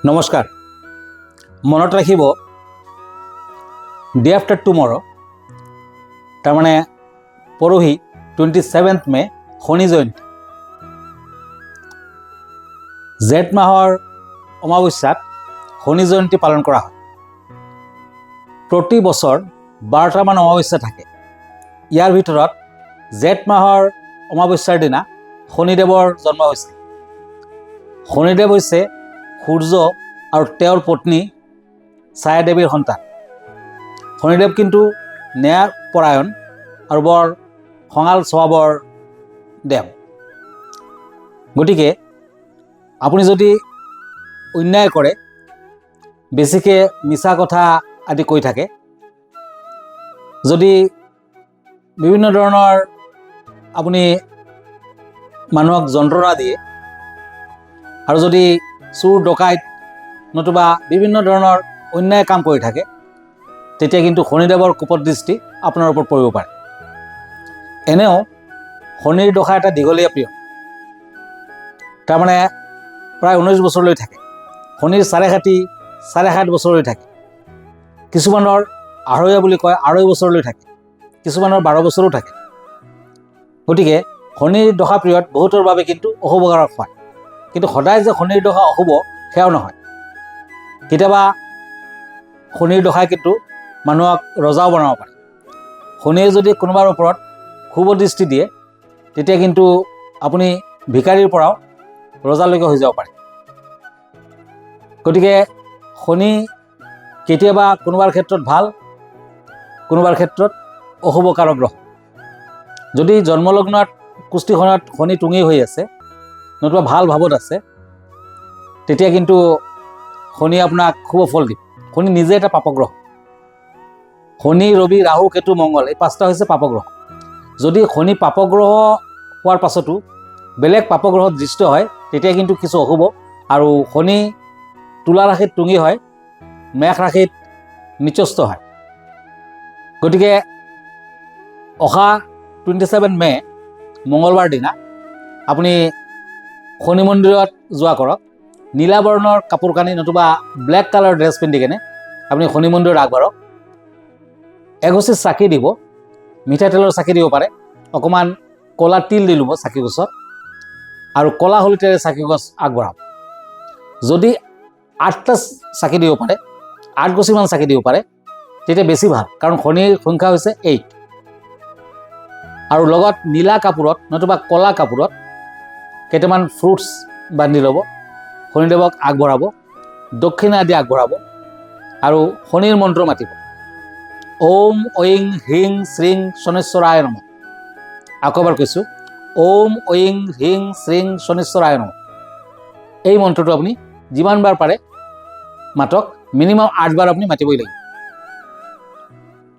নমস্কাৰ। মনত ৰাখিব ডে আফটাৰ টুমৰ তাৰমানে পৰহি 27 মে শনি জয়ন্তী। জেঠ মাহৰ অমাৱস্যাত শনি জয়ন্তী পালন কৰা হয়। প্ৰতি বছৰ 12টামান অমাৱস্যা থাকে। ইয়াৰ ভিতৰত জেঠ মাহৰ অমাৱস্যাৰ দিনা শনিদেৱৰ জন্ম হৈছিল। শনিদেৱ হৈছে সূৰ্য আৰু তেওঁৰ পত্নী ছায়া দেৱীৰ সন্তান। শনিদেৱ কিন্তু ন্যায়পৰায়ণ আৰু বৰ খঙাল স্বভাৱৰ দেৱ। গতিকে আপুনি যদি অন্যায় কৰে, বেছিকৈ মিছা কথা আদি কৈ থাকে, যদি বিভিন্ন ধৰণৰ আপুনি মানুহক যন্ত্ৰণা দিয়ে আৰু যদি চোৰ ডকাইত নতুবা বিভিন্ন ধৰণৰ অন্যায় কাম কৰি থাকে, তেতিয়া কিন্তু শনিদেৱৰ কোপত দৃষ্টি আপোনাৰ ওপৰত পৰিব পাৰে। এনেও শনিৰ দশা এটা দীঘলীয়া পিৰিয়ড, তাৰমানে প্ৰায় 19 বছৰলৈ থাকে। শনিৰ 7.5 বছৰলৈ থাকে। কিছুমানৰ আঢ়ৈয়া বুলি কয়, 2.5 বছৰলৈ থাকে। কিছুমানৰ 12 বছৰো থাকে। গতিকে শনিৰ দশা পিৰিয়ড বহুতৰ বাবে কিন্তু অশুভকাৰক হয়। কিন্তু সদায় যে শনিৰ দশা অশুভ সেয়াও নহয়। কেতিয়াবা শনিৰ দশাই কিন্তু মানুহক ৰজাও বনাব পাৰে। শনিয়ে যদি কোনোবাৰ ওপৰত শুভ দৃষ্টি দিয়ে, তেতিয়া কিন্তু আপুনি ভিকাৰীৰ পৰাও ৰজালৈকে হৈ যাব পাৰে। গতিকে শনি কেতিয়াবা কোনোবাৰ ক্ষেত্ৰত ভাল, কোনোবাৰ ক্ষেত্ৰত অশুভকাৰক গ্ৰহ। যদি জন্মলগ্নত কুষ্টিখনত শনি টুঙি হৈ আছে, নতুবা ভাল ভাৱত আছে, তেতিয়া কিন্তু শনি আপোনাক শুভ ফল দিব। শনি নিজে এটা পাপগ্ৰহ। শনি, ৰবি, ৰাহু, কেতু, মংগল এই 5টা হৈছে পাপগ্ৰহ। যদি শনি পাপগ্ৰহ হোৱাৰ পাছতো বেলেগ পাপগ্ৰহত দৃষ্ট হয়, তেতিয়া কিন্তু কিছু অশুভ। আৰু শনি তুলা ৰাশিত টুঙি হয়, মেষ ৰাশিত নিচস্ত হয়। গতিকে অহা 27 মে মঙলবাৰ দিনা আপুনি শনি মন্দিৰত যোৱা কৰক। নীলা বৰ্ণৰ কাপোৰ কানি নতুবা ব্লেক কালাৰ ড্ৰেছ পিন্ধি কেনে আপুনি শনি মন্দিৰত আগবাঢ়ক। এগছি চাকি দিব, মিঠাতেলৰ চাকি দিব পাৰে, অকণমান ক'লা তিল দি ল'ব চাকি গছত, আৰু ক'লা হলিতেৰে চাকি গছ আগবঢ়াওক। যদি 8টা চাকি দিব পাৰে, 8 গছিমান চাকি দিব পাৰে, তেতিয়া বেছি ভাল, কাৰণ শনিৰ সংখ্যা হৈছে 8। আৰু লগত নীলা কাপোৰত নতুবা ক'লা কাপোৰত কেইটামান ফ্ৰুটছ বান্ধি ল'ব, শনিদেৱক আগবঢ়াব, দক্ষিণা আদি আগবঢ়াব আৰু শনিৰ মন্ত্ৰ মাতিব। ওম ঐং হ্ৰীং শ্ৰীং শনেশ্বৰায় নমঃ। আকৌ এবাৰ কৈছোঁ, ওম ঐং হ্ৰীং শ্ৰীং শনেশ্বৰায় নমঃ। এই মন্ত্ৰটো আপুনি যিমানবাৰ পাৰে মাতক, মিনিমাম 8 বাৰ আপুনি মাতিবই লাগিব।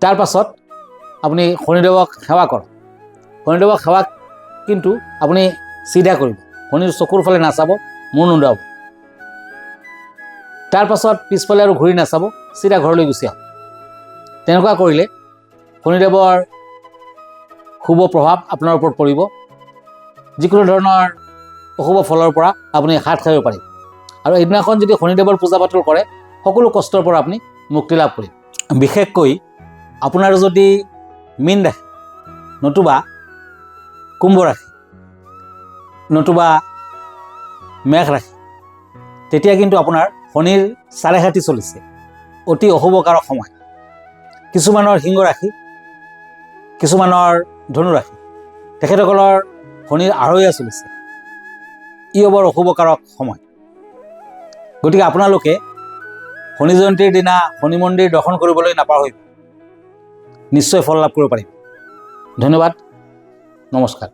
তাৰ পাছত আপুনি শনিদেৱক সেৱা কৰক। শনিদেৱক সেৱা কিন্তু আপুনি চিধা কৰিব, শনিৰ চকুৰ ফালে নাচাব, মূৰ নোদোৱাব। তাৰ পাছত পিছফালে আৰু ঘূৰি নাচাব, চিধা ঘৰলৈ গুচি আহক। তেনেকুৱা কৰিলে শনিদেৱৰ শুভ প্ৰভাৱ আপোনাৰ ওপৰত পৰিব। যিকোনো ধৰণৰ অশুভ ফলৰ পৰা আপুনি হাত সাৰিব পাৰিব। আৰু এইদিনাখন যদি শনিদেৱৰ পূজা পাতল কৰে, সকলো কষ্টৰ পৰা আপুনি মুক্তি লাভ কৰিব। বিশেষকৈ আপোনাৰ যদি মীন ৰাশি নতুবা কুম্ভ ৰাশি নতুবা মেষ ৰাশি, তেতিয়া কিন্তু আপোনাৰ শনিৰ 7.5 চলিছে, অতি অশুভকাৰক সময়। কিছুমানৰ সিংহ ৰাশি, কিছুমানৰ ধনু ৰাশি, তেখেতসকলৰ শনিৰ আঢ়ৈয়া চলিছে। ই বৰ অশুভকাৰক সময়। গতিকে আপোনালোকে শনি জয়ন্তীৰ দিনা শনি মন্দিৰ দৰ্শন কৰিবলৈ নাপাহৰিব, নিশ্চয় ফল লাভ কৰিব পাৰিব। ধন্যবাদ, নমস্কাৰ।